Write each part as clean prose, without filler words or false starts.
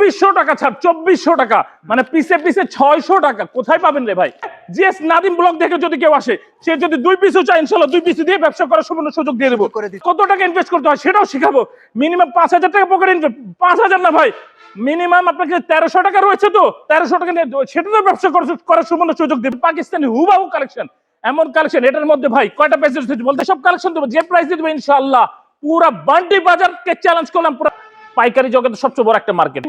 2400 টাকা ছাড়, 2400 টাকা, মানে পিসে পিসে 600 টাকা। কোথায় পাবেন রে ভাই? জিএস নাদিম ব্লগ দেখে যদি কেউ আসে, সে যদি 2 পিসও চায়, ইনশাআল্লাহ 2 পিস দিয়ে ব্যবসা করার সম্পূর্ণ সুযোগ দিয়ে দেবো। কত টাকা ইনভেস্ট করতে হয় সেটাও শিখাবো। মিনিমাম 5000 টাকা পকেটে ইনভেস্ট, 5000 না ভাই, মিনিমাম আপনাকে 1300 টাকা রয়েছে, তো 1300 টাকা নিয়ে সেটা তো ব্যবসা করার সম্পূর্ণ সুযোগ দেবে। পাকিস্তানি হুবাহু কালেকশন, এমন কালেকশন, এটার মধ্যে ভাই কয়টা প্রাইস বলতে, সব কালেকশন দেবো, যে প্রাইস দিয়ে দেবো ইনশাআল্লাহ। পুরা বান্টি বাজারকে চ্যালেঞ্জ করলাম, পুরো পাইকারি জগতের সবচেয়ে বড় একটা মার্কেট।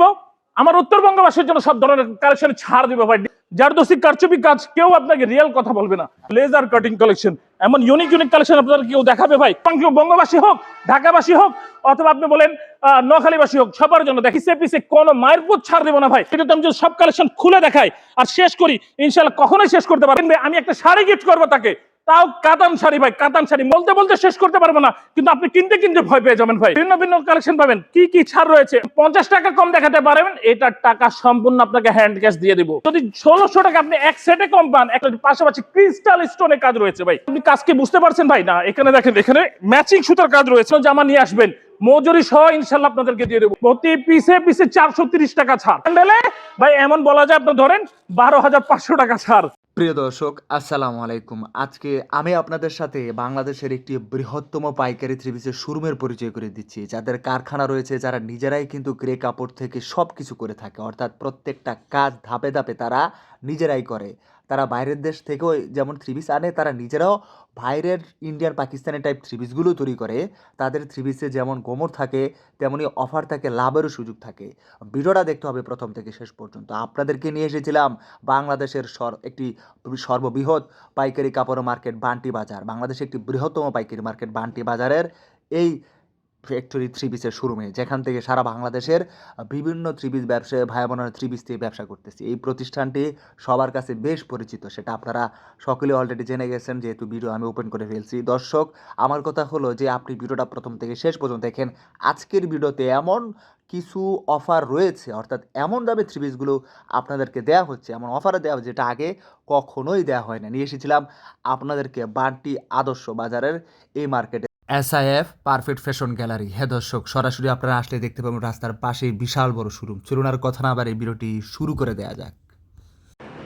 আমার উত্তরবঙ্গবাসীর জন্য সব ধরনের কালেকশন ছাড় দিব ভাই। জারদোসি কারচুপি কাজ, কেউ আপনাকে রিয়েল কথা বলবে না। লেজার কাটিং কালেকশন, এমন ইউনিক কালেকশন আপনাদের কেউ দেখাবে ভাই? বঙ্গবাসী হোক, ঢাকাবাসী হোক, অথবা আপনি বলেন নোয়াখালীবাসী হোক, সবার জন্য দেখি সে পিসে কোনো মায়ের পুত ছাড় দেবো না ভাই। কিন্তু আমি যদি সব কালেকশন খুলে দেখাই আর শেষ করি, ইনশাআল্লাহ কখনোই শেষ করতে পারবেন। আমি একটা শাড়ি গিফট করবো তাকে, তাও কাতান শাড়ি ভাই, কাতান শাড়ি বলতে বলতে শেষ করতে পারবো না, কিন্তু আপনি কিনতে কিনতে ভয় পেয়ে যাবেন ভাই। ভিন্ন ভিন্ন কালেকশন পাবেন। কি কি ছাড় রয়েছে? 50 টাকা কম দেখাতে পারবেন, এটার টাকা সম্পূর্ণ আপনাকে হ্যান্ড ক্যাশ দিয়ে দিব। যদি 1600 টাকা আপনি এক সেটে কম পান, একটা পাশাপাশি ক্রিস্টাল স্টোনের কাজ রয়েছে ভাই। আপনি কাজ কি বুঝতে পারছেন ভাই? না, এখানে দেখেন, এখানে ম্যাচিং সুতার কাজ রয়েছে। জামা নিয়ে আসবেন, মজুরি সহ ইনশাআল্লাহ আপনাদেরকে দিয়ে দেবো। প্রতি পিসে পিসে 430 টাকা ছাড়। ভাই এমন বলা যায় আপনি ধরেন 12,500 টাকা ছাড়। প্রিয় দর্শক, আসসালামু আলাইকুম। আজকে আমি আপনাদের সাথে বাংলাদেশের একটি বৃহত্তম পাইকারি থ্রি পিসের শোরুমের পরিচয় করে দিচ্ছি, যাদের কারখানা রয়েছে, যারা নিজেরাই কিন্তু গ্রে কাপড় থেকে সব কিছু করে থাকে, অর্থাৎ প্রত্যেকটা কাজ ধাপে ধাপে তারা নিজেরাই করে। তারা বাইরের দেশ থেকেও যেমন থ্রি পিস আনে, তারা নিজেরাও বাইরের ইন্ডিয়ান পাকিস্তানি টাইপ থ্রি পিসগুলো তৈরি করে। তাদের থ্রি পিসে যেমন গোমর থাকে, তেমনি অফার থাকে, লাভেরও সুযোগ থাকে। ভিডিওটা দেখতে হবে প্রথম থেকে শেষ পর্যন্ত। আপনাদেরকে নিয়ে এসেছিলাম বাংলাদেশের একটি সর্ববৃহৎ পাইকারি কাপড় মার্কেট বান্টি বাজার, বাংলাদেশের একটি বৃহত্তম পাইকারি মার্কেট বান্টি বাজারের এই ফ্যাক্টরি থ্রি পিসের শোরুমে, যেখান থেকে সারা বাংলাদেশের বিভিন্ন থ্রি পিস ব্যবসায়ী ভাই বোনেরা থ্রি পিস দিয়ে ব্যবসা করতেছি। এই প্রতিষ্ঠানটি সবার কাছে বেশ পরিচিত, সেটা আপনারা সকলে অলরেডি জেনে গেছেন, যেহেতু ভিডিও আমি ওপেন করে ফেলছি। দর্শক, আমার কথা হলো যে আপনি ভিডিওটা প্রথম থেকে শেষ পর্যন্ত দেখেন। আজকের ভিডিওতে এমন কিছু অফার রয়েছে, অর্থাৎ এমন দামে থ্রি পিসগুলো আপনাদেরকে দেওয়া হচ্ছে, এমন অফারে দেওয়া হচ্ছে যেটা আগে কখনোই দেওয়া হয় না। নিয়ে এসেছিলাম আপনাদেরকে বান্টি আদর্শ বাজারের এই মার্কেটে SIF পারফেক্ট ফ্যাশন গ্যালারি। হ্যাঁ দর্শক, সরাসরি আপনারা আসলে দেখতে পাবেন রাস্তার পাশেই বিশাল বড় শোরুম। চলুন আর কথা না বাড়িয়ে ভিডিওটি শুরু করে দেওয়া যাক।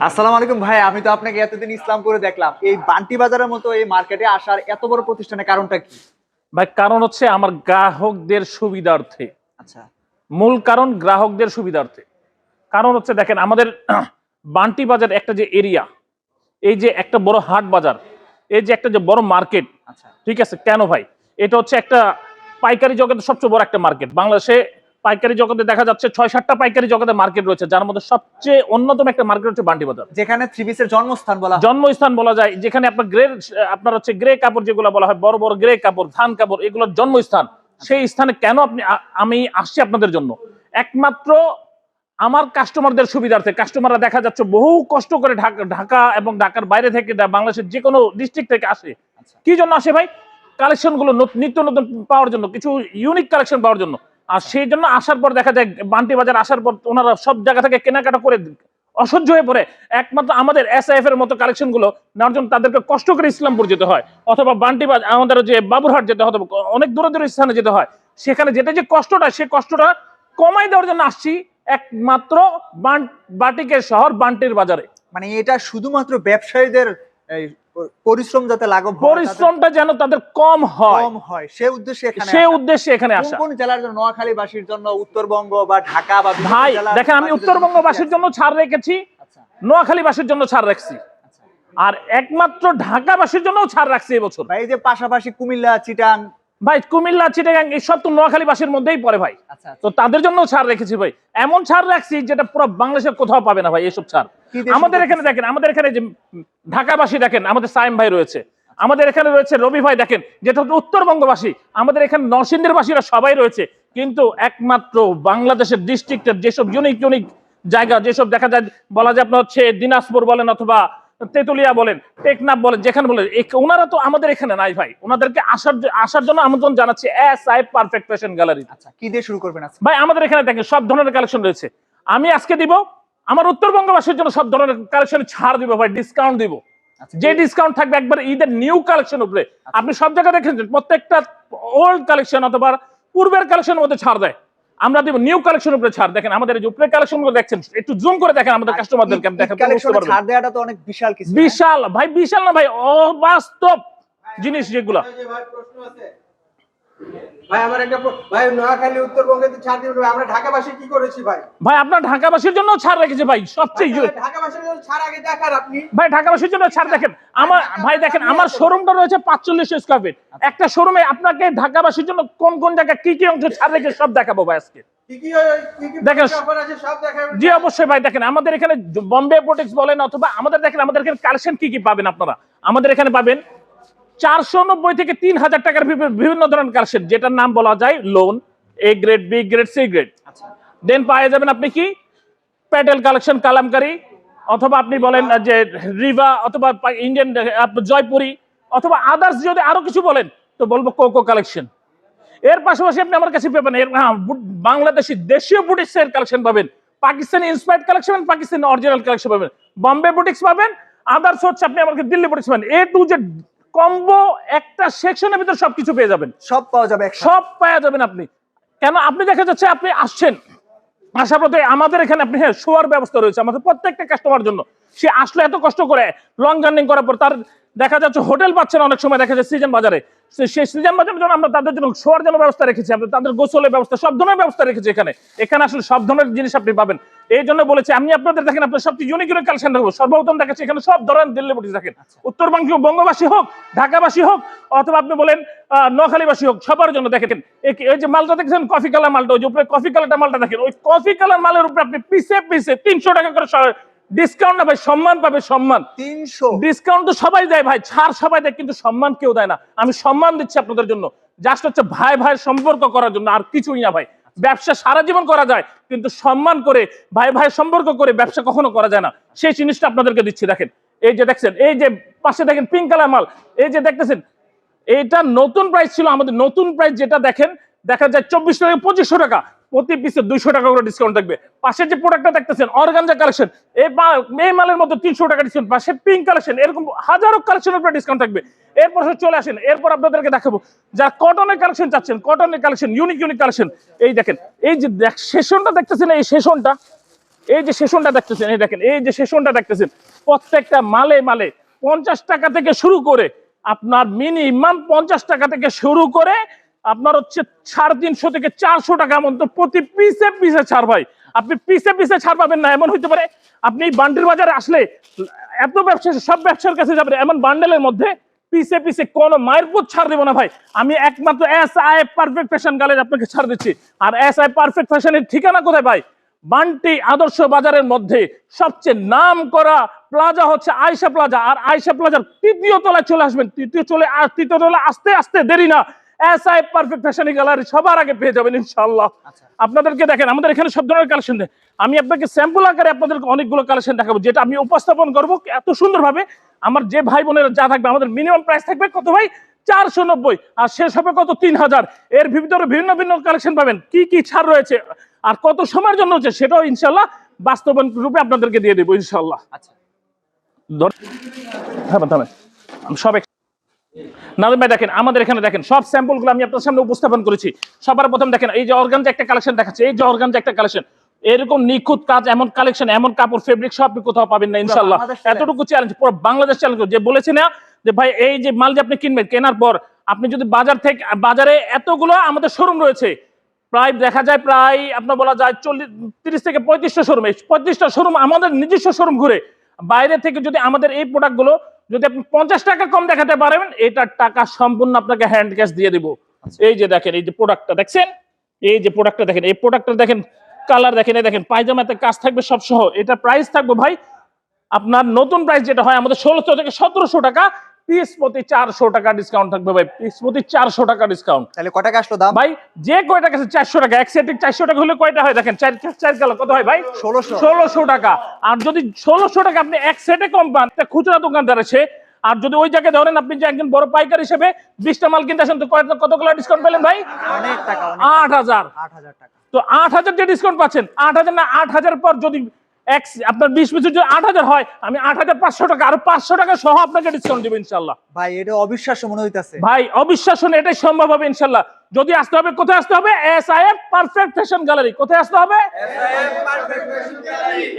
আসসালামু আলাইকুম ভাই, আমি তো আপনাকে এতদিন ইসলাম করে দেখলাম, এই বান্টি বাজারের মতো এই মার্কেটে আসার এত বড় প্রতিষ্ঠানের কারণটা কি? ভাই কারণ হচ্ছে আমার গ্রাহকদের সুবিধার্থে। আচ্ছা, মূল কারণ গ্রাহকদের সুবিধার্থে। কারণ হচ্ছে দেখেন, আমাদের বান্টি বাজার একটা যে এরিয়া, এই যে একটা বড় হাট বাজার, এই যে একটা যে বড় মার্কেট, আচ্ছা, ঠিক আছে কেন ভাই, এটা হচ্ছে একটা পাইকারি জগতের সবচেয়ে বড় একটা মার্কেট। বাংলাদেশে পাইকারি জগতে দেখা যাচ্ছে 6-7টা পাইকারি জগতের মার্কেট রয়েছে, যার মধ্যে সবচেয়ে অন্যতম একটা মার্কেট হচ্ছে বান্টি বাজার, যেখানে থ্রি পিসের জন্মস্থান বলা হয়। জন্মস্থান বলা যায়, যেখানে আপনার হচ্ছে গ্রে কাপড় যেগুলো বলা হয়, বড় বড় গ্রে কাপড়, ধান কাপড়, এগুলোর জন্মস্থান। সেই স্থানে কেন আমি আসছি আপনাদের জন্য, একমাত্র আমার কাস্টমারদের সুবিধার্থে। কাস্টমাররা দেখা যাচ্ছে বহু কষ্ট করে ঢাকা এবং ঢাকার বাইরে থেকে, বাংলাদেশের যে কোনো ডিস্ট্রিক্ট থেকে আসে। কি জন্য আসে ভাই? কালেকশন গুলো নিত্য নতুন পাওয়ার জন্য, কিছু ইউনিক কালেকশন পাওয়ার জন্য। আর সেই জন্য আসার পর দেখা যায় বান্টি বাজার আসার পর ওনারা সব জায়গা থেকে কেনাকাটা করে অসহ্য হয়ে পড়ে। একমাত্র আমাদের SIF এর মতো কালেকশন গুলো নেওয়ার জন্য তাদেরকে কষ্ট করে ইসলামপুর যেতে হয়, অথবা বান্টি বাজার আমাদের যে বাবুরহাট যেতে হয়, অনেক দূরে দূরে স্থানে যেতে হয়। সেখানে যেটা যে কষ্টটা, সে কষ্টটা কমাই দেওয়ার জন্য আসছি একমাত্র বাটিকের শহর বান্টির বাজারে। মানে এটা শুধুমাত্র ব্যবসায়ীদের পরিশ্রম যাতে লাঘব হয়, পরিশ্রমটা যেন তাদের কম হয়, সে উদ্দেশ্যে এখানে আসা। কোন জেলার জন্য? নোয়াখালীবাসীর জন্য, উত্তরবঙ্গ বা ঢাকা বা ভাই দেখেন, আমি উত্তরবঙ্গবাসীর জন্য ছাড় রেখেছি, নোয়াখালীবাসীর জন্য ছাড় রাখছি, আর একমাত্র ঢাকাবাসীর জন্য ছাড় রাখছি এবছর। ভাই এই যে পাশাপাশি কুমিল্লা, চিটাং, ভাই কুমিল্লা, চিটাগাং এইসব তো নোয়াখালীবাসীর মধ্যেই পড়ে ভাই। তো তাদের জন্য ছাড় রেখেছি ভাই, এমন ছাড় রাখছি যেটা পুরো বাংলাদেশের কোথাও পাবে না ভাই এসব ছাড়। আমাদের এখানে দেখেন, আমাদের এখানে যে ঢাকাবাসী দেখেন, আমাদের সাইম ভাই রয়েছে, আমাদের এখানে রয়েছে রবি ভাই, দেখেন যেটা হচ্ছে উত্তরবঙ্গবাসী, আমাদের এখানে নরসিংদীর বাসীরা সবাই রয়েছে। কিন্তু একমাত্র বাংলাদেশের ডিস্ট্রিক্টের যেসব ইউনিক জায়গা, যেসব দেখা যায়, বলা যায় আপনার হচ্ছে দিনাজপুর বলেন, অথবা তেতুলিয়া বলেন, টেকনাফ বলেন, যেখানে বলেন, ওনারা তো আমাদের এখানে নাই ভাই। ওনাদেরকে আসার জন্য আমন্ত্রণ জানাচ্ছি SIF পারফেক্ট ফ্যাশন গ্যালারি। আচ্ছা, কি দিয়ে শুরু করবেন আজকে? ভাই আমাদের এখানে দেখেন সব ধরনের কালেকশন রয়েছে। আমি আজকে দিব আমার উত্তরবঙ্গবাসীর জন্য সব ধরনের কালেকশন ছাড় দিব ভাই, ডিসকাউন্ট দিব। যে ডিসকাউন্ট থাকবে একবার ঈদের নিউ কালেকশন উপরে। আপনি সব জায়গায় দেখেন প্রত্যেকটা ওল্ড কালেকশন অথবা পূর্বের কালেকশনের মধ্যে ছাড় দেয়। আমরা দেব নিউ কালেকশন উপরে ছাড়। দেখেন আমাদের এই যে উপরে কালেকশন গুলো দেখছেন, একটু জুম করে দেখেন আমাদের কাস্টমারদেরকে, দেখেন তো বুঝতে কালেকশনে পারবেন। ছাড় দেওয়াটা তো অনেক বিশাল কিছু। বিশাল ভাই, বিশাল না ভাই, অবাস্তব জিনিস যেগুলো। ভাই প্রশ্ন আছে ভাই, আমার একটা ভাই, নোয়াখালী উত্তরবঙ্গে তো ছাড় দিবেন, আমরা ঢাকাবাসী কি করেছি ভাই? ভাই আপনার ঢাকাবাসীর জন্য ছাড় রেখেছে ভাই, সবচেয়ে ঢাকাবাসীর জন্য ছাড় আগে দেখার আপনি। ভাই ঢাকাবাসীর জন্য ছাড় দেখেন। আমার ভাই দেখেন আমার শোরুমটা রয়েছে 45 স্কয়ার ফিট। একটা শোরুমে আপনাকে ঢাকাবাসীর জন্য কোন কোন জায়গায় কি কি অংশ ছাড় রেখে সব দেখাবো ভাই আজকে। কি কি দেখেন, অফার আছে সব দেখাবেন। জি অবশ্যই ভাই। দেখেন আমাদের এখানে বম্বে বুটিক্স বলেন অথবা আমাদের, দেখেন আমাদের এখানে কালেকশন কি কি পাবেন আপনারা। আমাদের এখানে পাবেন 490 থেকে 3000 টাকার বিভিন্ন ধরনের কালেকশন, যেটার নাম বলা যায় loan, A grade, B grade, C grade. Then পাওয়া যাবেন আপনি কি প্যাটেল কালেকশন, কালামকারী, অথবা আপনি বলেন যে রিভা, অথবা ইন্ডিয়ান জয়পুরি, অথবা আদার্স যদি আরো কিছু বলেন তো বলবো কোকো কালেকশন। এর পাশাপাশি আপনি আমার কাছে পাবেন বাংলাদেশি দেশীয় বুটিক্স এর কালেকশন পাবেন, Pakistani inspired collection, Pakistani original collection পাবেন, বম্বে বুটিক্স পাবেন, আদার্স হচ্ছে আপনি আমার দিল্লি বুটিক্স পাবেন। এ টু জেড কম্বো একটা সেকশনের ভিতর সবকিছু পেয়ে যাবেন, সব পাওয়া যাবে একসাথে। সব পাওয়া যাবেন আপনি। কেন আপনি দেখা যাচ্ছে আপনি আসছেন, আসার পথে আমাদের এখানে আপনি হ্যাঁ শোয়ার ব্যবস্থা রয়েছে আমাদের প্রত্যেকটা কাস্টমার জন্য। সে আসলে এত কষ্ট করে লং জার্নি করার পর তার দেখা যাচ্ছে হোটেল পাচ্ছে না, অনেক সময় দেখা যাচ্ছে সিজন বাজারে, সেই সিজন বাজারের জন্য আমরা তাদের জন্য শোয়ার জন্য ব্যবস্থা রেখেছি, আমরা তাদের গোসলের ব্যবস্থা, সব ধরনের ব্যবস্থা রেখেছি এখানে। এখানে আসলে সব ধরনের জিনিস আপনি পাবেন। এই জন্য বলেছি আমি আপনাদের, দেখেন আপনার সবচেয়ে ইউনিক ইউনিক কালেকশন রাখবো। সর্বপ্রথম দেখাচ্ছি এখানে সব ধরনের দিল্লি বুটিক্স দেখেন, উত্তরবঙ্গীয় বঙ্গবাসী হোক, ঢাকাবাসী হোক, অথবা আপনি বলেন নোয়াখালীবাসী হোক, সবার জন্য দেখেন এই যে মালটা দেখছেন কফি কালার মালটা, ওই যে উপরে কফি কালারটা মালটা দেখেন, ওই কফি কালার মালের উপরে আপনি পিসে পিসে 300 টাকা করে ডিসকাউন্ট না ভাই, সম্মান পাবে, সম্মান। 300 ডিসকাউন্ট তো সবাই দেয় ভাই, ছাড় সবাই দেয়, কিন্তু সম্মান কেউ দেয় না। আমি সম্মান দিচ্ছি আপনাদের জন্য, জাস্ট হচ্ছে ভাই ভাইয়ের সম্পর্ক করার জন্য, আর কিছুই না ভাই। ব্যবসা সারা জীবন করা যায়, কিন্তু সম্মান করে ভাই ভাইয়ের সম্পর্ক করে ব্যবসা কখনো করা যায় না। সেই জিনিসটা আপনাদেরকে দিচ্ছি। দেখেন এই যে দেখছেন, এই যে পাশে দেখেন পিঙ্ক কালার মাল, এই যে দেখতেছেন, এইটা নতুন প্রাইস ছিল আমাদের। নতুন প্রাইস যেটা দেখেন, দেখা যায় 2400 থেকে 2500 টাকা, প্রতি পিসে 200 টাকা করে ডিসকাউন্ট থাকবে। পাশের যে প্রোডাক্টটা দেখতেছেন অর্গানজা কালেকশন, এই মালের মধ্যে 300 টাকা ডিসকাউন্ট, পাশে পিঙ্ক কালেকশন, এরকম হাজারো কালেকশনের উপরে ডিসকাউন্ট থাকবে। এরপর চলে আসেন, এরপর আপনাদেরকে দেখাবো যারা কটনের কালেকশন চাচ্ছেন, কটনের কালেকশন, ইউনিক ইউনিক কালেকশন। এই দেখেন এই যে সেশনটা দেখতেছেন, এই সেশনটা, এই যে সেশনটা দেখতেছেন, এই দেখেন এই যে সেশনটা দেখতেছেন, প্রত্যেকটা মালে মালে 50 টাকা থেকে শুরু করে আপনার মিনিমাম 50 টাকা থেকে শুরু করে আপনার হচ্ছে 350 থেকে 400 টাকা মতো প্রতি পিসে পিসে ছাড় ভাই। আপনি পিসে পিসে ছাড় পাবেন না, এমন হইতে পারে আপনি বান্ডিল বাজারে আসলে এত ব্যবসা, সব ব্যবসার কাছে যাবেন, এমন বান্ডেলের মধ্যে পিসে পিসে কোনো মায়ের পুত ছাড় দেবো না ভাই। আমি একমাত্র SI পারফেক্ট ফ্যাশন গ্যালারি আপনাকে ছাড় দিচ্ছি। আর SI পারফেক্ট ফ্যাশনের ঠিকানা কোথায় ভাই? বান্টি আদর্শ বাজারের মধ্যে সবচেয়ে নাম করা প্লাজা হচ্ছে আয়শা প্লাজা। আর আয়শা প্লাজার তৃতীয় তলায় চলে আসবেন, তৃতীয় তলায় আস্তে আস্তে দেরি না, SI পারফেক্ট ফ্যাশন গ্যালারি সবার আগে পেয়ে যাবেন ইনশাআল্লাহ। আপনাদেরকে দেখেন আমাদের এখানে সব ধরনের কালেকশন দেয়। আমি আপনাকে স্যাম্পল আকারে আপনাদেরকে অনেকগুলো কালেকশন দেখাবো, যেটা আমি উপস্থাপন করবো এত সুন্দরভাবে। আমার যে ভাই বোনেরা যা থাকবে, আমাদের মিনিমাম প্রাইস থাকবে কত ভাই? 490, আর শেষ হবে কত? 3000। এর ভিতরে ভিন্ন ভিন্ন কালেকশন পাবেন, কি কি ছাড় রয়েছে আর কত সময়ের জন্য হচ্ছে, সেটাও ইনশাআল্লাহ বাস্তবায়ন রূপে আপনাদেরকে দিয়ে দেবো ইনশাআল্লাহ। আচ্ছা থামেন, আমি সব নাদিম ভাই দেখেন আমাদের এখানে দেখেন সব স্যাম্পল গুলো আমি আপনার সামনে উপস্থাপন করেছি। সবার প্রথম দেখেন এই যে অর্গানজা একটা কালেকশন দেখাচ্ছে, এই যে অর্গানজা একটা কালেকশন, এরকম নিখুঁত কাজ, এমন কালেকশন, এমন কাপড়, ফেব্রিক সব আপনি কোথাও পাবেন না ইনশাআল্লাহ। এতটুকু চ্যালেঞ্জ, পুরো বাংলাদেশ চ্যালেঞ্জ। যে বলেছি না যে ভাই এই যে মাল যে আপনি কিনবেন, কেনার পর আপনি যদি বাজারে এতগুলো আমাদের শোরুম রয়েছে, প্রায় দেখা যায় প্রায় আপনার বলা যায় 30 থেকে 35টা শোরুম, 35টা শোরুম আমাদের নিজস্ব শোরুম ঘুরে বাইরে থেকে যদি আমাদের এই প্রোডাক্টগুলো যদি আপনি 50 টাকা কম দেখাতে পারেন, এটার টাকা সম্পূর্ণ আপনাকে হ্যান্ড ক্যাশ দিয়ে দিব। এই যে দেখেন এই যে প্রোডাক্টটা দেখছেন, এই যে প্রোডাক্টটা দেখেন, এই প্রোডাক্টটা দেখেন, কালার দেখেন, এই দেখেন পায়জামাতে কাজ থাকবে সব সহ। এটা প্রাইস থাকবে ভাই আপনার নতুন প্রাইস যেটা হয় আমাদের 1600 থেকে 1700 টাকা, পিস প্রতি 400 টাকা ডিসকাউন্ট থাকবে ভাই, পিস প্রতি 400 টাকা ডিসকাউন্ট। তাহলে কয় টাকা আসলো দাম ভাই? যে কয়টা কাছে 400 টাকা, এক সেটে 400 টাকা হলে কয়টা হয় দেখেন, 4 কালার কত হয় ভাই? 1600 টাকা। আর যদি 1600 টাকা আপনি এক সেটে কম পান, তা খুচরা দোকানদার আছে। আর যদি ওই জায়গায় ধরেন আপনি যে একজন বড় পাইকার হিসেবে 20টা মাল কিনতে আসেন, তো কতগুলো ডিসকাউন্ট পেলেন ভাই? অনেক টাকা, 8000। 8000 টাকা। তো 8000 যে ডিসকাউন্ট পাচ্ছেন, 8000 না 8000 পর যদি আপনার 20 পিসের যদি 8000 হয়, আমি 8500 টাকা আর 500 টাকা সহ আপনাকে ডিসকাউন্ট দেব ইনশাআল্লাহ। ভাই এটা অবিশ্বাস্য মনে হইতাছে। ভাই অবিশ্বাস্য না, এটাই সম্ভব হবে ইনশাআল্লাহ। যদি আসতে হবে, কোথায় আসতে হবে? SIF perfect fashion gallery. কোথায় আসতে হবে?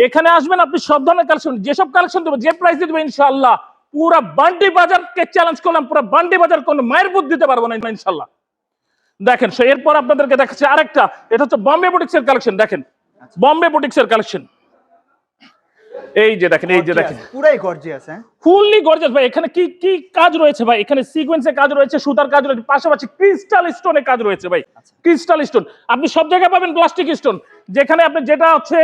এখানে আসবেন, আপনি সব ধরনের কালেকশন, যেসব কালেকশন দেবো, যে প্রাইস দেবো ইনশাআল্লাহ, পুরা বান্টি বাজারকে চ্যালেঞ্জ করলাম, পুরা বান্টি বাজার কোনো মায়ের বুদ্ধি দিতে পারবো না ইনশাআল্লাহ। দেখেন এরপর আপনাদেরকে দেখাচ্ছি আরেকটা, এটা হচ্ছে বম্বে বুটিক্স এর কালেকশন। দেখেন বম্বে বুটিক্স এর কালেকশন, এই যে দেখেন, এই যে দেখেন, পুরাই গর্জিয়াস। হ্যাঁ, ফুললি গর্জিয়াস ভাই। এখানে কি কি কাজ রয়েছে ভাই? এখানে সিকোয়েন্সের কাজ রয়েছে, সুতার কাজ রয়েছে, পাশাপাশি ক্রিস্টাল স্টোনের কাজ রয়েছে ভাই। ক্রিস্টাল স্টোন আপনি সব জায়গায় পাবেন, প্লাস্টিক স্টোন। যেখানে আপনি যেটা হচ্ছে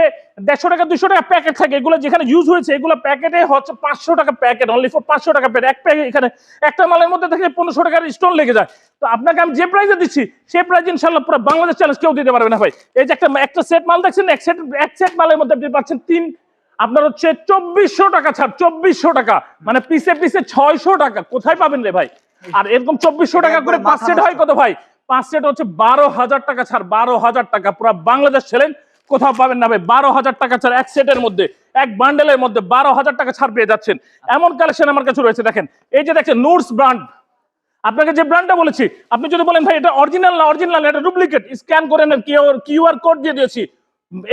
150 টাকা 200 টাকা প্যাকেট থাকে, এগুলো যেখানে ইউজ হয়েছে, এগুলো প্যাকেটে হচ্ছে 500 টাকা প্যাকেট, অনলি ফর 500 টাকা প্যাকেট। এক প্যাকেট এখানে একটা মালের মধ্যে থেকে 1500 টাকার স্টোন লেগে যায়। তো আপনাকে আমি যে প্রাইসে দিচ্ছি, সেই প্রাইস ইনশাআল্লাহ পুরো বাংলাদেশ চ্যালেঞ্জ কেউ দিতে পারবে না ভাই। এই যে একটা সেট মাল দেখছেন, এক সেট মালের মধ্যে আপনি পাচ্ছেন আপনার হচ্ছে 2400 টাকা ছাড়। 2400 টাকা মানে পিসে 600 টাকা। কোথায় পাবেন রে ভাই? আর এরকম 2400 টাকা করে 5 সেট হয় কত ভাই? 5 সেট হচ্ছে 12000 টাকা ছাড়। 12000 টাকা পুরো বাংলাদেশ চ্যালেঞ্জ কোথাও পাবেন না ভাই। 12000 টাকা ছাড় এক সেটের মধ্যে, এক বান্ডেলের মধ্যে 12000 টাকা ছাড় পেয়ে যাচ্ছেন। এমন কালেকশন আমার কাছে রয়েছে। দেখেন এই যে দেখেন নুটস ব্র্যান্ড, আপনাকে যে ব্র্যান্ডটা বলেছি, আপনি যদি বলেন ভাই এটা অরিজিনাল না, অরিজিনাল এটা ডুপ্লিকেট, স্ক্যান করে নেন, কিউআর কোড দিয়ে দিয়েছি।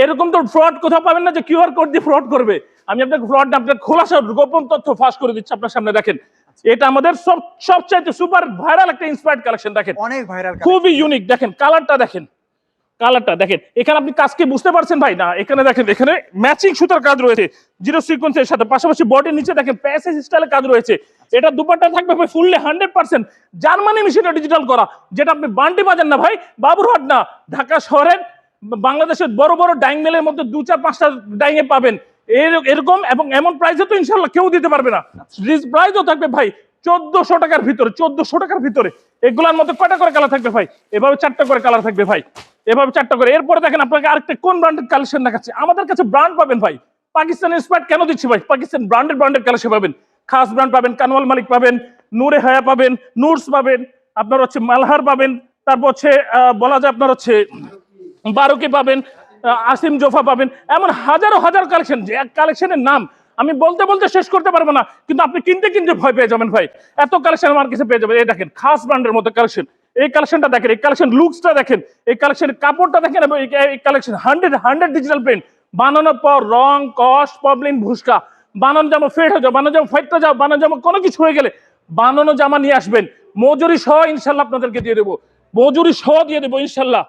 এরকম তো ফ্রড কোথাও পাবেন না যে কিউআর কোড দিয়ে ফ্রড করবে। আমি আপনাকে ফ্রড না, আপনার খোলাসা গোপন তথ্য ফাঁস করে দিচ্ছি আপনার সামনে। দেখেন এটা আমাদের সবচাইতে সুপার ভাইরাল একটা ইন্সপায়ার্ড কালেকশন। দেখেন অনেক ভাইরাল, খুবই ইউনিক। দেখেন কালারটা দেখেন, কালারটা দেখেন। এখানে আপনি কাজকে বুঝতে পারছেন ভাই? না, এখানে দেখেন, এখানে ম্যাচিং সুতার কাজ রয়েছে জিরো সিকোয়েন্সের সাথে, পাশাপাশি বডির নিচে দেখেন প্যাসেজ স্টাইলে কাজ রয়েছে। এটা দুপাট্টা থাকবে ভাই ফুললি 100% জার্মানি মেশিনে ডিজিটাল করা, যেটা আপনি বান্টি বাজার না ভাই, বাবুরহাট না, ঢাকা শহরের বাংলাদেশের বড় বড় ডাইং মেলের মধ্যে 2-4-5টা ডাইংয়ে পাবেন এরকম। এবং এমন প্রাইসে তো ইনশাআল্লাহ কেউ দিতে পারবে না। প্রাইসও থাকবে ভাই 1400 টাকার ভিতরে। 1400 টাকার ভিতরে এগুলোর মধ্যে কয়টা করে কালার থাকবে ভাই? এভাবে 4টা করে কালার থাকবে ভাই, এভাবে 4টা করে। এরপরে দেখেন আপনাকে আরেকটা কোন ব্র্যান্ডের কালেকশন দেখাচ্ছে। আমাদের কাছে ব্র্যান্ড পাবেন ভাই, পাকিস্তান ইন্সপায়ার্ড কেন দিচ্ছি ভাই? পাকিস্তান ব্র্যান্ডের কালেকশন পাবেন, খাস ব্র্যান্ড পাবেন, কানওয়াল মালিক পাবেন, নূরে হায়া পাবেন, নুটস পাবেন, আপনার হচ্ছে মালহার পাবেন, তারপর হচ্ছে বলা যায় আপনার হচ্ছে বারুকি পাবেন, আসিম জোফা পাবেন। এমন হাজারো হাজার কালেকশন, যে এক কালেকশনের নাম আমি বলতে বলতে শেষ করতে পারবো না, কিন্তু আপনি কিনতে কিনতে ভয় পেয়ে যাবেন ভাই। এত কালেকশন আমার কাছে পেয়ে যাবেন। এই দেখেন খাস ব্র্যান্ডের মধ্যে কালেকশন, এই কালেকশনটা দেখেন, এই কালেকশন লুকসটা দেখেন, এই কালেকশনের কাপড়টা দেখেন, এবং এই কালেকশন 100 ডিজিটাল প্রিন্ট। বানানোর পর রং, কস, পবলিন, ভুসকা, বানানো জামা ফেট হয়ে যাও, বানানো জামা ফাইটটা যাও, বানানো জামা কোনো কিছু হয়ে গেলে বানানো জামা নিয়ে আসবেন, মজুরি সহ ইনশাল্লাহ আপনাদেরকে দিয়ে দেবো, মজুরি সহ দিয়ে দেবো ইনশাল্লাহ,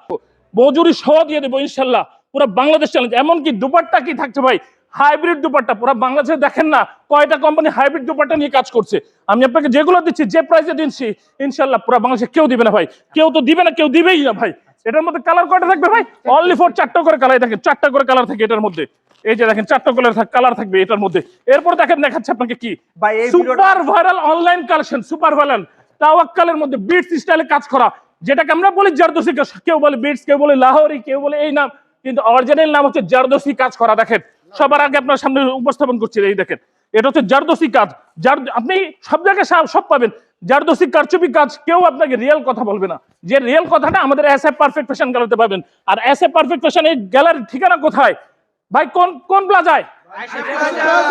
মজুরি সহ দিয়ে দেবো ইনশাল্লাহ। পুরো বাংলাদেশ চ্যালেঞ্জ। এমনকি দুপাট্টা কি থাকছে ভাই? হাইব্রিড দুপাট্টা। পুরো বাংলাদেশে দেখেন না কয়টা কোম্পানি হাইব্রিড দুপাট্টা নিয়ে কাজ করছে। আমি আপনাকে যেগুলো দিচ্ছি, যে প্রাইসে দিচ্ছি, ইনশাল্লাহ পুরো বাংলাদেশে কেউ দিবে না ভাই। কেউ তো দিবে না, কেউ দিবেই না ভাই। এটার মধ্যে কালার কয়টা থাকবে ভাই? অনলি ফর 4টা করে কালার। দেখেন 4টা করে কালার থাকে এটার মধ্যে। এই যে দেখেন 4টা কালার থাকবে এটার মধ্যে। এরপর দেখেন দেখাচ্ছে আপনাকে কি ভাই এই super viral online collection, super viral তাওয়াক্কালের মধ্যে বিটস স্টাইলে কাজ করা, যেটাকে আমরা বলি জারদোসি। কেউ বলে বিটস, কেউ বলে লাহোরি, কেউ বলে এই নাম, কিন্তু অরিজিনাল নাম হচ্ছে জারদোসি কাজ করা। দেখেন সবার আগে আপনার সামনে উপস্থাপন করছি, এই দেখেন এটা হচ্ছে জারদোসি কাজ। আপনি সব জায়গায় সব পাবেন জারদোসি কারচুপি কাজ। কেউ আপনাকে রিয়েল কথা বলবে না, যে রিয়েল কথাটা আমাদের এসএফ পারফেক্ট ফ্যাশন গ্যালারিতে পাবেন। আর এসএফ পারফেক্ট ফ্যাশন এই গ্যালারির ঠিকানা কোথায় ভাই? কোন প্লাজায়?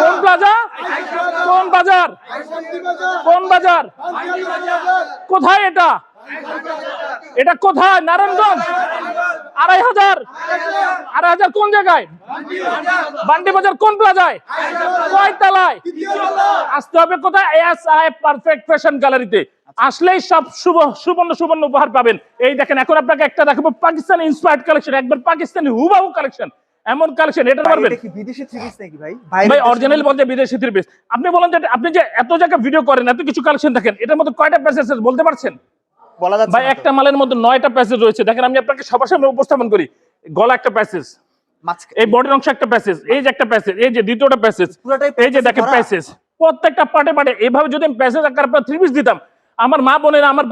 কোন প্লাজা? কোন বাজার? কোন বাজার? কোথায় এটা? এটা কোথায়? নারায়ণগঞ্জ। 2500 কোন জায়গায়? বান্ডি বাজার কোন প্লাজায়? কয় তলায়? আসতে হবে কোথায়? এসআইএফ পারফেক্ট ফ্যাশন গ্যালারিতে। আসলেই সব সুবর্ণ উপহার পাবেন। এই দেখেন এখন আপনাকে একটা দেখাবো পাকিস্তানি ইন্সপায়ার্ড কালেকশন, একবার পাকিস্তানি হুবাহু কালেকশন। এমন কালেকশন এটা পারবেন এটা কি বিদেশি থ্রি পিস নাকি ভাই? ভাই অরিজিনাল বলতে বিদেশি থ্রি পিস। আপনি বলেন যে আপনি যে এত জায়গা ভিডিও করেন, এত কিছু কালেকশন দেখেন, এটার মধ্যে কয়টা প্যাসেজ বলতে পারছেন? বলা যাচ্ছে ভাই না তো। একটা মালের মধ্যে 9টা প্যাসেজ রয়েছে। দেখেন আমি আপনাকে সবার সামনে উপস্থাপন করি। গলা একটা প্যাসেজ, এই বডির অংশ একটা প্যাসেজ, এই যে একটা প্যাসেজ, এই যে দ্বিতীয়টা প্যাসেজ, পুরোটাই এই যে দেখেন প্যাসেজ, প্রত্যেকটা পার্টে এইভাবে যদি আমি প্যাসেজ আকারে আপনার থ্রি পিস দিতাম, আমার মা বোনেরা, আমার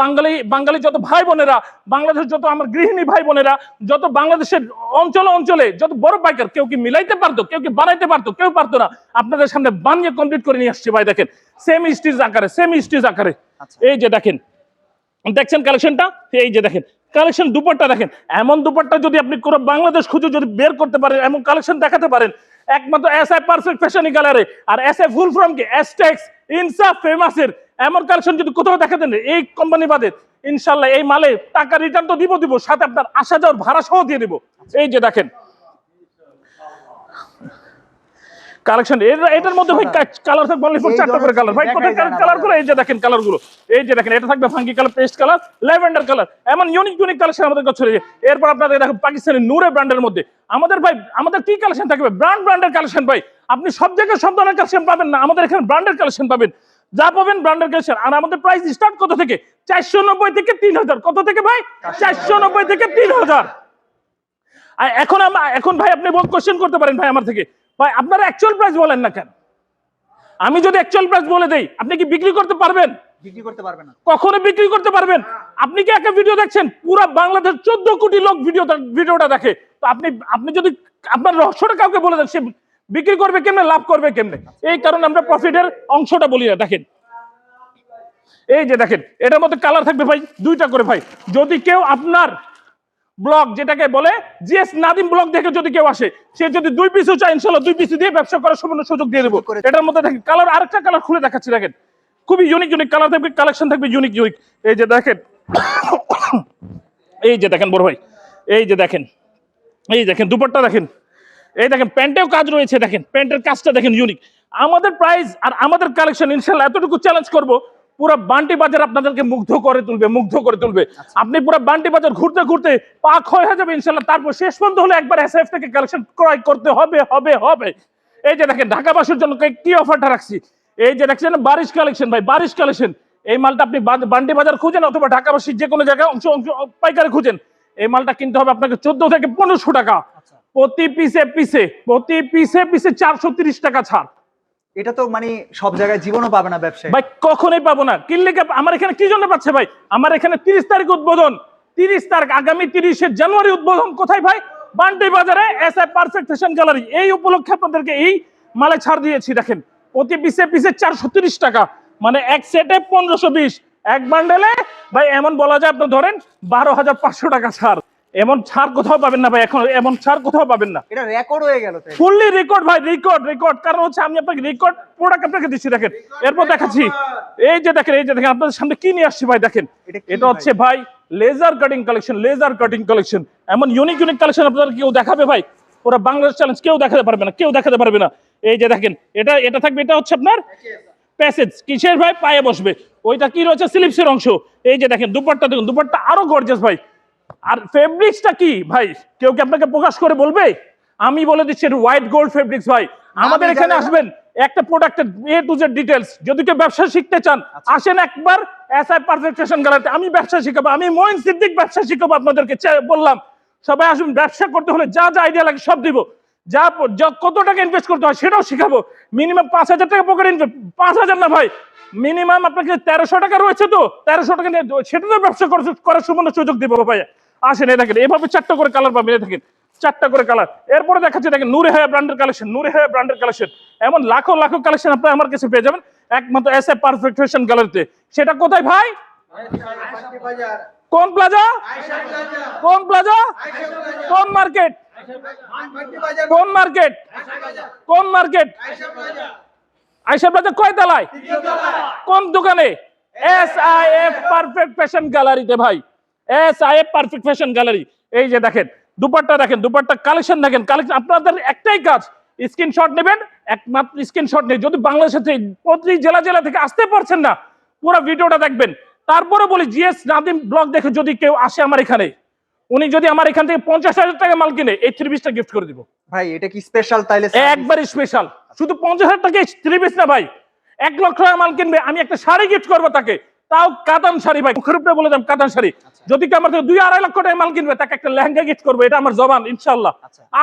বাঙালি যত ভাই বোনেরা, বাংলাদেশের যত আমার গৃহিণী ভাই বোনেরা, যত বাংলাদেশের অঞ্চলে যত বড় পাইকার, কেউ কি মিলাইতে পারতো, কেউ কি বানাইতে পারতো? কেউ পারতো না। আপনাদের সামনে বানিয়ে কমপ্লিট করে নিয়ে আসছে ভাই। দেখেন সেম স্টিচ আকারে। এই যে দেখেন, দেখছেন কালেকশনটা? এই যে দেখেন কালেকশন দুপাট্টা দেখেন, এমন দুপাট্টা যদি আপনি পুরো বাংলাদেশ খুঁজে যদি বের করতে পারেন, এমন কালেকশন দেখাতে পারেন একমাত্র এসআই পারফেক্ট ফ্যাশনি কালারে, আর এসআই ফুল ফ্রম কি এসটেক্স ইনসাফ ফেমাসের এমন কালেকশন যদি কোথাও দেখাতেন এই কোম্পানি বাদে, ইনশাল্লাহ এই মালে টাকা রিটার্ন তো দিব সাথে আপনার আসা যাওয়ার ভাড়া সহ দিয়ে দিব। এই যে দেখেন কালেকশন, এটার মধ্যে ভাই কালার থাকবে অনলি ফর 4টা করে কালার ভাই। কোথায় কালার গুলো? এই যে দেখেন কালার গুলো, এই যে দেখেন এটা থাকবে funky colour, paste colour, lavender colour, এমন ইউনিক কালেকশন আমাদের কাছে রয়েছে। এরপর আপনাদের দেখেন পাকিস্তানি নূরে ব্র্যান্ডের মধ্যে আমাদের ভাই আমাদের কি কালেকশন থাকবে? ব্র্যান্ডের কালেকশন ভাই। আপনি সব জায়গায় সব ধরনের কালেকশন পাবেন না, আমাদের এখানে ব্র্যান্ডের কালেকশন পাবেন, যা পাবেন ব্র্যান্ডের কালেকশন। আর আমাদের প্রাইস স্টার্ট কত থেকে? 490 থেকে 3000। কত থেকে ভাই? 490 থেকে 3000। আর এখন ভাই আপনি কোশ্চেন করতে পারেন ভাই আমার থেকে, ভাই আপনারা অ্যাকচুয়াল প্রাইস বলেন না কেন? আমি যদি অ্যাকচুয়াল প্রাইস বলে দেই আপনি কি বিক্রি করতে পারবেন? বিক্রি করতে পারবে না। কখনো বিক্রি করতে পারবেন? আপনি কি একটা ভিডিও দেখছেন, পুরো বাংলাদেশ 14 কোটি লোক ভিডিওটা দেখে, তো আপনি যদি আপনার রহস্যটা কাউকে বলে দেন, সে বিক্রি করবে কেমনে, লাভ করবে কেমনে? এই কারণে আমরা প্রফিটের অংশটা বলি না। দেখেন এই যে দেখেন এটার মধ্যে কালার থাকবে ভাই 2টা করে ভাই। যদি কেউ আপনার ব্লগ যেটাকে বলে জিএস নাদিম ব্লগ দেখে যদি কেউ আসে, সে যদি 2 পিসও চায় ইনশাআল্লাহ 2 পিস দিয়ে ব্যবসা করার সম্পূর্ণ সুযোগ দিয়ে দেবো। এটার মধ্যে দেখেন কালার, আরেকটা কালার খুলে দেখাচ্ছি দেখেন, খুবই ইউনিক কালার থাকবে, কালেকশন থাকবে ইউনিক। এই যে দেখেন এই যে দেখেন বড় ভাই, এই যে দেখেন দুপাট্টা দেখেন, এই দেখেন প্যান্টেও কাজ রয়েছে, দেখেন প্যান্টের কাজটা দেখেন ইউনিক। আমাদের প্রাইস আর আমাদের কালেকশন ইনশাআল্লাহ এতটুকু চ্যালেঞ্জ করব, পুরো বান্টি বাজার আপনাদেরকে মুগ্ধ করে তুলবে। আপনি পুরো বান্টি বাজার ঘুরতে পাক হয়ে যাবে ইনশাআল্লাহ। তারপর শেষ পর্যন্ত হলে একবার এসএফ থেকে কালেকশন ক্রয় করতে হবে। এই যে দেখেন ঢাকাবাসীর জন্য কি অফারটা রাখছি, এই যে দেখছেন বারিশ কালেকশন ভাই, বারিশ কালেকশন। এই মালটা আপনি বান্টি বাজার খুঁজেন অথবা ঢাকাবাসীর যে কোনো জায়গায় অংশ পাইকারি খুঁজেন, এই মালটা কিনতে হবে আপনাকে 14 থেকে 1500 টাকা প্রতি পিসে 430 টাকা ছাড়। এটা তো মানে সব জায়গায় জীবনও পাবে না ব্যবসায়ী ভাই, কখনোই পাবো না। কিনলে আমার এখানে কি জন্য পাচ্ছে ভাই? আমার এখানে 30 তারিখ উদ্বোধন, 30 তারিখ আগামী 30 জানুয়ারি উদ্বোধন। কোথায় ভাই? বান্টি বাজারে এসআই পারফেক্ট ফ্যাশন গ্যালারি। এই উপলক্ষে আপনাদেরকে এই মালে ছাড় দিয়েছি। দেখেন প্রতি পিসে 430 টাকা, মানে এক সেটে 1520, এক বান্ডেলে ভাই এমন বলা যায় আপনি ধরেন 12,500 টাকা ছাড়। এমন ছাড় কোথাও পাবেন না ভাই, এখন এমন ছাড় কোথাও পাবেন না। এটা রেকর্ড হয়ে গেল তাই। ফুললি রেকর্ড ভাই, রেকর্ড। কারণ হচ্ছে আমি আপনাকে রেকর্ড প্রোডাক্ট আপনাকে দিচ্ছি। দেখেন এরপর দেখাচ্ছি, এই যে দেখেন আপনাদের সামনে কি নিয়ে আসছি ভাই। দেখেন এটা হচ্ছে ভাই লেজার কাটিং কালেকশন। এমন ইউনিক কালেকশন আপনাদের কেউ দেখাবে ভাই, পুরো বাংলাদেশ চ্যালেঞ্জ কেউ দেখাতে পারবে না। এই যে দেখেন এটা থাকবে, এটা হচ্ছে আপনার প্যাসেজ। কিসের ভাই? পায়ে বসবে। ওইটা কি রয়েছে? স্লিপসের অংশ। এই যে দেখেন দুপাট্টা, দেখুন দুপাট্টা আরো গর্জিয়াস ভাই। আর ফেব্রিক্সটা কি ভাই, কেউ কি আপনাকে প্রকাশ করে বলবে? আমি বলে দিচ্ছি হোয়াইট গোল্ড ফেব্রিক্স ভাই। আমাদের এখানে আসবেন, একটা প্রোডাক্টের A to Z ডিটেইলস। যদি কেউ ব্যবসা শিখতে চান আসেন একবার এসআই পারফেক্ট ফ্যাশন গ্যালারিতে। আমি ব্যবসা শিখাবো, আমি মঈন সিদ্দিক ব্যবসা শিখাবো আপনাদেরকে। বললাম সবাই আসুন, ব্যবসা করতে হলে যা আইডিয়া লাগে সব দিব, যা কত টাকা ইনভেস্ট করতে হয় সেটাও শিখাবো। মিনিমাম 5000 টাকা পকেটে ইনভেস্ট, 5000 না ভাই, মিনিমাম আপনাকে 1300 টাকা রয়েছে, তো 1300 টাকা নিয়ে সেটা তো ব্যবসা করার সম্পূর্ণ সুযোগ দিব ভাই। আসেন, এই দেখেন এভাবে 4টা করে কালার পাবেন। এই দেখেন 4টা করে কালার। এরপরে দেখাচ্ছি দেখেন নূরে হায়া ব্র্যান্ডের কালেকশন। এমন লাখো কালেকশন আপনি আমার কাছে পেয়ে যাবেন একমাত্র এসআই পারফেক্ট ফ্যাশন গ্যালারিতে। সেটা কোথায় ভাই? কোন প্লাজা? কোন মার্কেট? আয়শা প্লাজা কয় তলায়? কোন দোকানে? এসআইএফ পারফেক্ট ফ্যাশন গ্যালারিতে ভাই, এসআইএফ পারফেক্ট ফ্যাশন গ্যালারি। এই যে দেখেন দুপাট্টা, কালেকশন দেখেন। আপনাদের একটাই কাজ, স্ক্রিনশট নেবেন, একমাত্র স্ক্রিনশট নেই। যদি বাংলাদেশের প্রতি জেলা থেকে আসতে পারছেন না, পুরো ভিডিওটা দেখবেন। তারপরে বলি জিএস নাদিম ব্লগ দেখে যদি কেউ আসে আমার এখানে, উনি যদি আমার এখান থেকে 50,000 টাকা মাল কিনে, এই 3 পিসটা গিফট করে দিব ভাই। এটা কি স্পেশাল তাইলে? একবারে স্পেশাল। শুধু 50,000 টাকা 3 পিস না ভাই, 1 লক্ষ টাকা মাল কিনবে, আমি একটা শাড়ি গিফট করবো তাকে, তাও কাতান শাড়ি ভাই। মুখের উপরে বলে দাম কাতান শাড়ি। যদি আমার থেকে 2-2.5 লক্ষ টাকা মাল কিনবে, তাকে একটা লেহেঙ্গা গিফট করবো। এটা আমার জবান ইনশাআল্লাহ।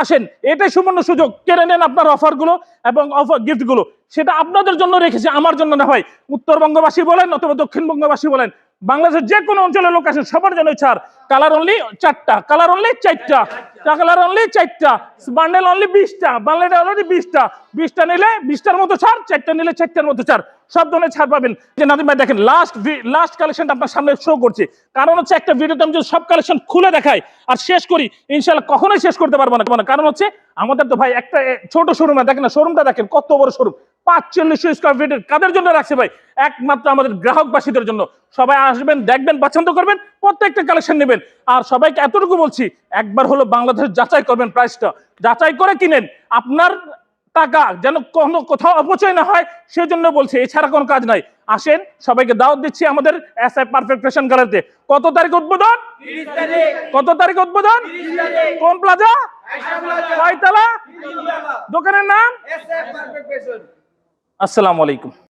আসেন, এটাই সুবর্ণ সুযোগ। কেড়ে নেন আপনার অফার গুলো এবং গিফট গুলো, সেটা আপনাদের জন্য রেখেছি, আমার জন্য না ভাই। উত্তরবঙ্গবাসী বলেন অথবা দক্ষিণবঙ্গবাসী বলেন, বাংলাদেশের যে কোনো অঞ্চলের লোক আসেন সবার জন্য ছাড়। কালার অনলি 4টা, কালার অনলি 4টা, কালার অনলি 4টা, বান্ডেল অনলি 20টা, বান্ডেল অনলি 20টা, 20টা নিলে 20টার মতো ছাড়, 4টা নিলে 4টার মতো ছাড়, সব ধরনের ছাড় পাবেন। যে নাদিম ভাই দেখেন লাস্ট কালেকশনটা আপনার সামনে শো করছি, কারণ হচ্ছে একটা ভিডিওতে আমি যদি সব কালেকশন খুলে দেখাই আর শেষ করি ইনশাআল্লাহ কখনোই শেষ করতে পারবো না। কারণ হচ্ছে আমাদের তো ভাই একটা ছোট শোরুম, দেখেন না শোরুমটা দেখেন কত বড় শোরুম, 4500 স্কয়ার ফিটের। কাদের জন্য রাখছে ভাই? একমাত্র আমাদের গ্রাহকবাসীদের জন্য। সবাই আসবেন, দেখবেন, পছন্দ করবেন, প্রত্যেকটা কালেকশন নেবেন। আর সবাইকে এতটুকু বলছি, একবার হলো বাংলাদেশ যাচাই করবেন, প্রাইসটা যাচাই করে কিনেন, আপনার টাকা যেন কোনো কোথাও অপচয় না হয় সেজন্য বলছি, এছাড়া কোনো কাজ নাই। আসেন, সবাইকে দাওয়াত দিচ্ছি আমাদের এসআই পারফেক্ট ফ্যাশন গ্যালারিতে। কত তারিখ উদ্বোধন? কত তারিখ উদ্বোধন? কোন প্লাজা? কয়তলা? দোকানের নাম? আসসালামু আলাইকুম।